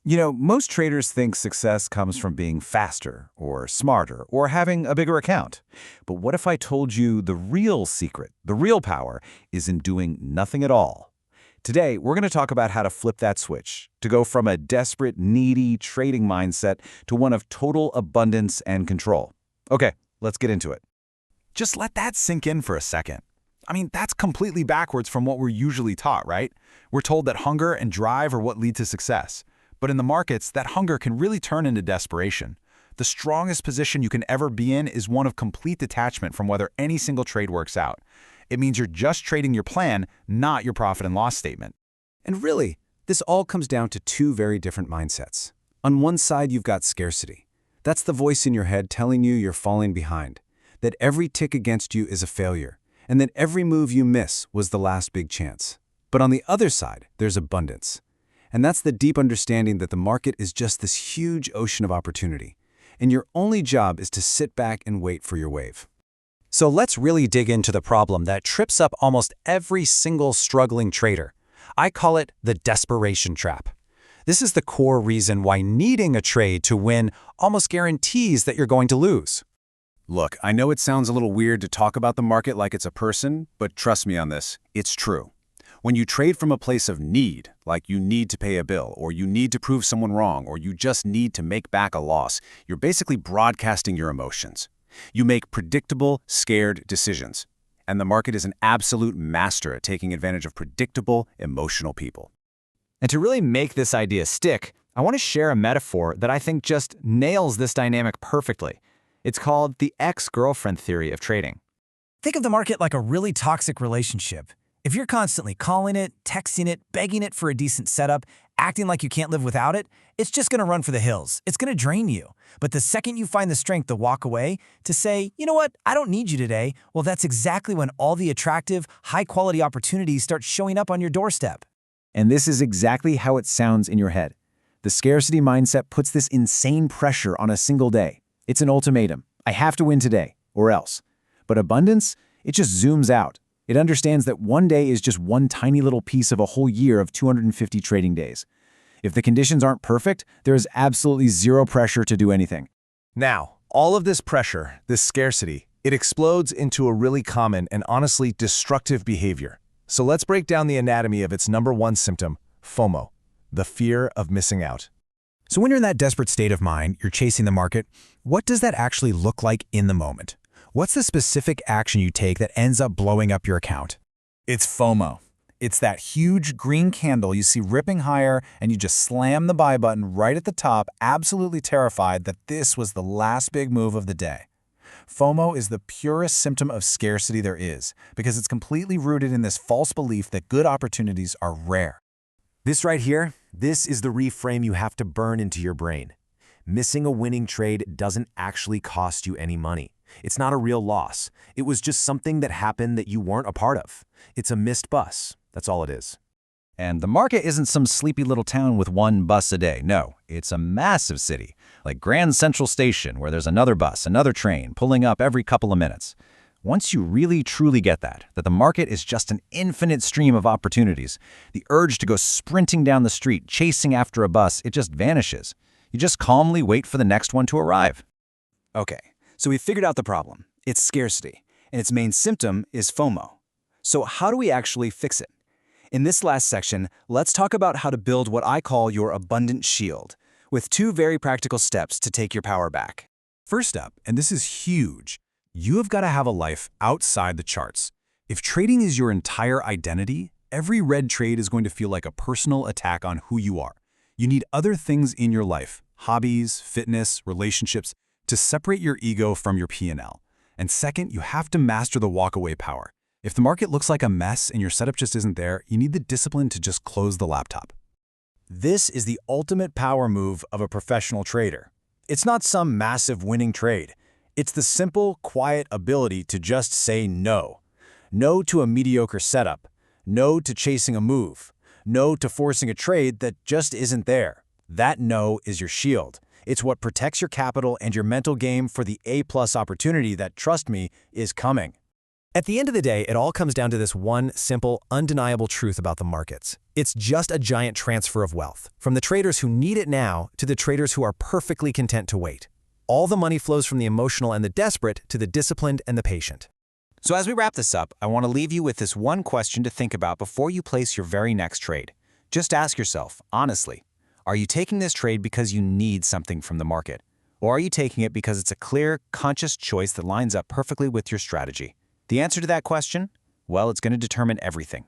Most traders think success comes from being faster or smarter or having a bigger account. But what if I told you the real secret, the real power, is in doing nothing at all? Today, we're going to talk about how to flip that switch, to go from a desperate, needy trading mindset to one of total abundance and control. Okay, let's get into it. Just let that sink in for a second. That's completely backwards from what we're usually taught, right? We're told that hunger and drive are what lead to success. But in the markets, that hunger can really turn into desperation. The strongest position you can ever be in is one of complete detachment from whether any single trade works out. It means you're just trading your plan, not your profit and loss statement. And really, this all comes down to two very different mindsets. On one side, you've got scarcity. That's the voice in your head telling you you're falling behind, that every tick against you is a failure, and that every move you miss was the last big chance. But on the other side, there's abundance. And that's the deep understanding that the market is just this huge ocean of opportunity, and your only job is to sit back and wait for your wave. So let's really dig into the problem that trips up almost every single struggling trader. I call it the desperation trap. This is the core reason why needing a trade to win almost guarantees that you're going to lose. Look, I know it sounds a little weird to talk about the market like it's a person, but trust me on this, it's true. When you trade from a place of need, like you need to pay a bill, or you need to prove someone wrong, or you just need to make back a loss, you're basically broadcasting your emotions. You make predictable, scared decisions. And the market is an absolute master at taking advantage of predictable, emotional people. And to really make this idea stick, I want to share a metaphor that I think just nails this dynamic perfectly. It's called the ex-girlfriend theory of trading. Think of the market like a really toxic relationship. If you're constantly calling it, texting it, begging it for a decent setup, acting like you can't live without it, it's just going to run for the hills. It's going to drain you. But the second you find the strength to walk away, to say, you know what, I don't need you today, well, that's exactly when all the attractive, high-quality opportunities start showing up on your doorstep. And this is exactly how it sounds in your head. The scarcity mindset puts this insane pressure on a single day. It's an ultimatum. I have to win today, or else. But abundance, it just zooms out. It understands that one day is just one tiny little piece of a whole year of 250 trading days. If the conditions aren't perfect, there is absolutely zero pressure to do anything. Now, all of this pressure, this scarcity, it explodes into a really common and honestly destructive behavior. So let's break down the anatomy of its number one symptom, FOMO, the fear of missing out. So when you're in that desperate state of mind, you're chasing the market, what does that actually look like in the moment? What's the specific action you take that ends up blowing up your account? It's FOMO. It's that huge green candle you see ripping higher and you just slam the buy button right at the top, absolutely terrified that this was the last big move of the day. FOMO is the purest symptom of scarcity there is because it's completely rooted in this false belief that good opportunities are rare. This right here, this is the reframe you have to burn into your brain. Missing a winning trade doesn't actually cost you any money. It's not a real loss. It was just something that happened that you weren't a part of. It's a missed bus. That's all it is. And the market isn't some sleepy little town with one bus a day. No, it's a massive city, like Grand Central Station, where there's another bus, another train, pulling up every couple of minutes. Once you really truly get that the market is just an infinite stream of opportunities, the urge to go sprinting down the street, chasing after a bus, it just vanishes. You just calmly wait for the next one to arrive. Okay, so we figured out the problem. It's scarcity, and its main symptom is FOMO. So how do we actually fix it? In this last section, let's talk about how to build what I call your abundant shield, with two very practical steps to take your power back. First up, and this is huge, you have got to have a life outside the charts. If trading is your entire identity, every red trade is going to feel like a personal attack on who you are. You need other things in your life, hobbies, fitness, relationships, to separate your ego from your P&L. And second, you have to master the walk-away power. If the market looks like a mess and your setup just isn't there, you need the discipline to just close the laptop. This is the ultimate power move of a professional trader. It's not some massive winning trade. It's the simple, quiet ability to just say no. No to a mediocre setup. No to chasing a move. No to forcing a trade that just isn't there. That no is your shield. It's what protects your capital and your mental game for the A-plus opportunity that, trust me, is coming. At the end of the day, it all comes down to this one simple, undeniable truth about the markets. It's just a giant transfer of wealth, from the traders who need it now to the traders who are perfectly content to wait. All the money flows from the emotional and the desperate to the disciplined and the patient. So as we wrap this up, I want to leave you with this one question to think about before you place your very next trade. Just ask yourself, honestly, are you taking this trade because you need something from the market? Or are you taking it because it's a clear, conscious choice that lines up perfectly with your strategy? The answer to that question? Well, it's going to determine everything.